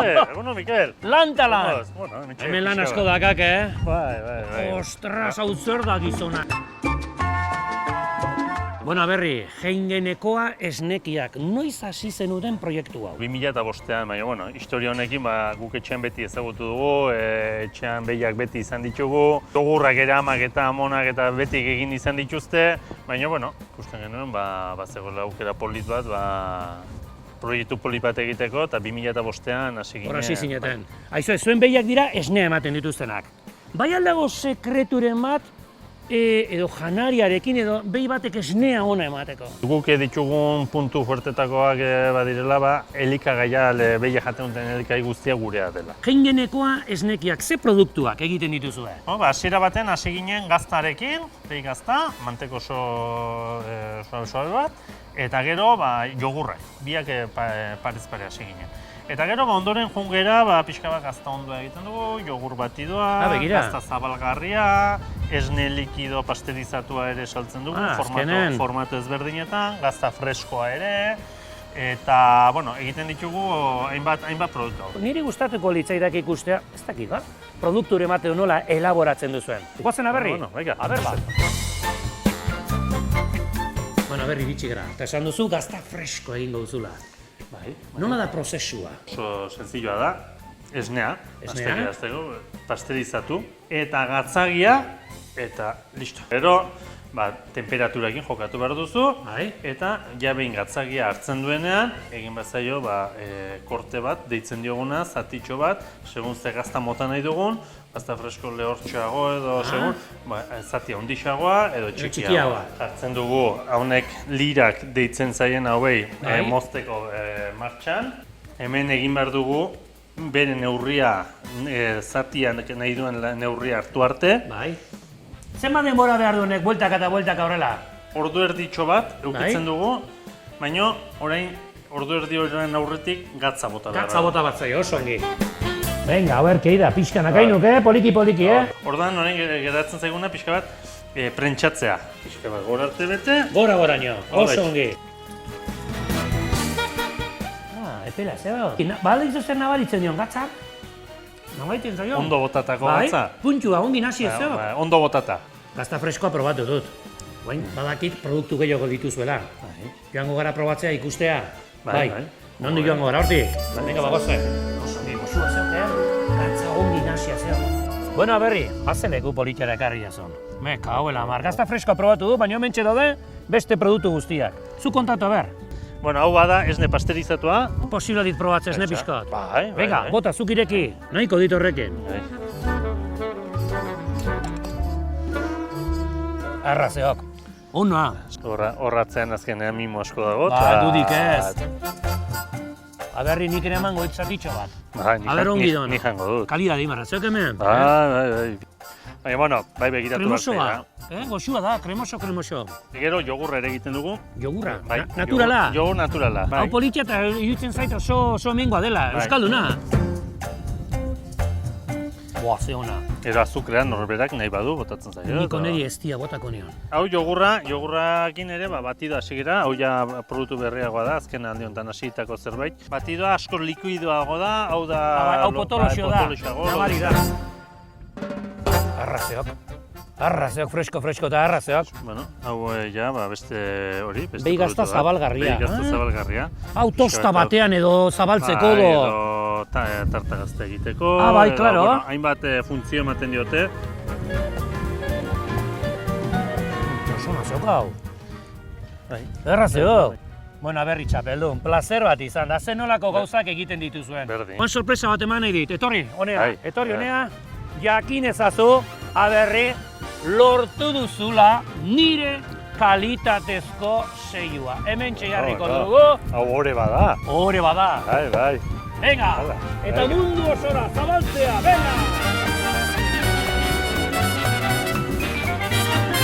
Eguno, Mikel. Lantalan! Bueno, Hemen lan asko dakak, Bai. Ostras, hau zer da gizona. Bueno, berri, Heingenekoa esnekiak, noiz hasi zenuten proiektu hau? 2005an, baina, bueno, historia honekin guk etxean beti ezagutu dugu, etxean behiak beti izan ditugu, jogurrak ere amak eta amonak eta beti egin izan dituzte, baina, bueno, ikusten genuen, zegoela aukera polit bat, proiektu polit bat egiteko, eta 2005an hasi ginen. Hor hasi zineten. Aizu, zuen behiak dira esnea ematen dituztenak. Bai aldago sekreturen bat, edo janariarekin edo behi batek esnea ona emateko. Guk ditugun puntu fuertetakoak badirela, elikagaia, behia jaten duten elikai guztia gurea dela. Heingenekoa esnekiak, ze produktuak egiten dituzue? Hasiera baten hasi ginen gaztarekin, behi gazta, manteko suabe bat, eta gero jogurrak, biak parez pare hasi ginen. Eta gero ondoren jungera pixka bat gazta ondoa egiten dugu, jogur batidoa, gazta zabalgarria, esne likido pasterizatua ere saltzen dugu, formatu ezberdinetan, gazta freskoa ere, eta, bueno, egiten ditugu hainbat produktu. Niri gustatuko litzaidak ikustea, ez dakit, produkture mateo nola elaboratzen duzuen. Guazen aberri? Bueno, venga. Aber bat. Bueno, aberri bitxi gara, eta esan duzu gazta fresko egingo duzula. Bai. Nola da prozesua? Oso senzilloa da, esnea, pasterizatu, eta gatzagia, eta listo. Gero, temperaturakin jokatu behar duzu, eta ja behin gatzagia hartzen duenean, egin bazaio korte bat, deitzen dioguna, zatitxo bat, segun ze gazta mota nahi dugun, gazta fresko lehortxoago edo segun, zatia ondixagoa edo txikiagoa. Jartzen dugu, haunek lirak deitzen zaien hauei mozteko martxan. Hemen egin behar dugu, bere neurria, zatia nahi duen neurria hartu arte. Zenbat denbora behar duenek, bueltaka eta bueltaka horrela? Ordu erditxo bat eukitzen dugu, baina orain ordu erdi horren aurretik gatza bota behar. Gatza bota bat zaio, oso ongi. Venga, hauer, keida, pixkanak ainuk, poliki-poliki, Ordan, orain geratzen zaiguna pixka bat prentsatzea. Pixka bat gora arte bete. Gora-goraino, oso ongi. Epela, zeba. Bala izuzen nabaritzen dion, gatzak? Nabaiten zaio? Ondo botatako gatza. Puntua, ongi nazi ez zeba. Ondo botata. Gazta freskoa probatu dut. Bain, badakit produktu gehiago dituzuela. Joango gara probatzea ikustea. Bai. Nondi joango gara hortik? Venga, bagozen. Oso ongi, gozua zeuk, gatza ongi nazia zeuk. Bueno, berri, azeleku politiara ekarri jazon. Meka, hauela mar. Gazta freskoa probatu du, baina hementxe daude beste produktu guztiak. Zu kontatu, ber. Bueno, hau bada esne pasterizatua. Posibla dit probatzea esne pixkat. Bai. Venga, bota, zuk ireki. Nahiko dit horrekin. Arra zeok. Ona. Horratzean azkenean mimo asko dago. Dudik ez. Aberri nik ere emango itzatitxo bat. Aber ongi don. Ni jango dut. Kalidadi marra, zeok hemen? Bai. Baina, bueno, bai begiratu Kremosoa. Goxua da, kremoso. Gero jogurra ere egiten dugu. Jogurra? Naturala? Jogur naturala. Hau politia eta iruditzen zait oso mingoa dela, euskalduna. Boa, ze ona. Ero azukrea norberak nahi badu botatzen zaio. Niko niri eztia botako nion. Hau jogurrakin ere batidoa hasi gira, hau ja produktu berriagoa da, azken aldi honetan hasitako zerbait. Batidoa asko likuidoago da, hau da... Hau potoloxo da, nabari da. Arrazeok, fresko eta arrazeok. Bueno, hau ja, beste hori, beste behi gazta zabalgarria. Behi gazta zabalgarria. Hau tosta batean edo zabaltzeko do. Edo tarta gazta egiteko. Bai, klaro. Hainbat funtzio ematen diote. Osona zeok hau. Arrazeok. Bueno, berri txapeldun, placer bat izan da, zen nolako gauzak egiten dituzuen. Berdin. Sorpresa bat eman nahi dit, etorri, honea. Jakin ezazu, aberri, lortu duzula nire kalitatezko seilua. Hemen jarriko dugu. Hau ore bada. Ore bada. Bai. Venga, eta mundu osora zabaltzea, venga!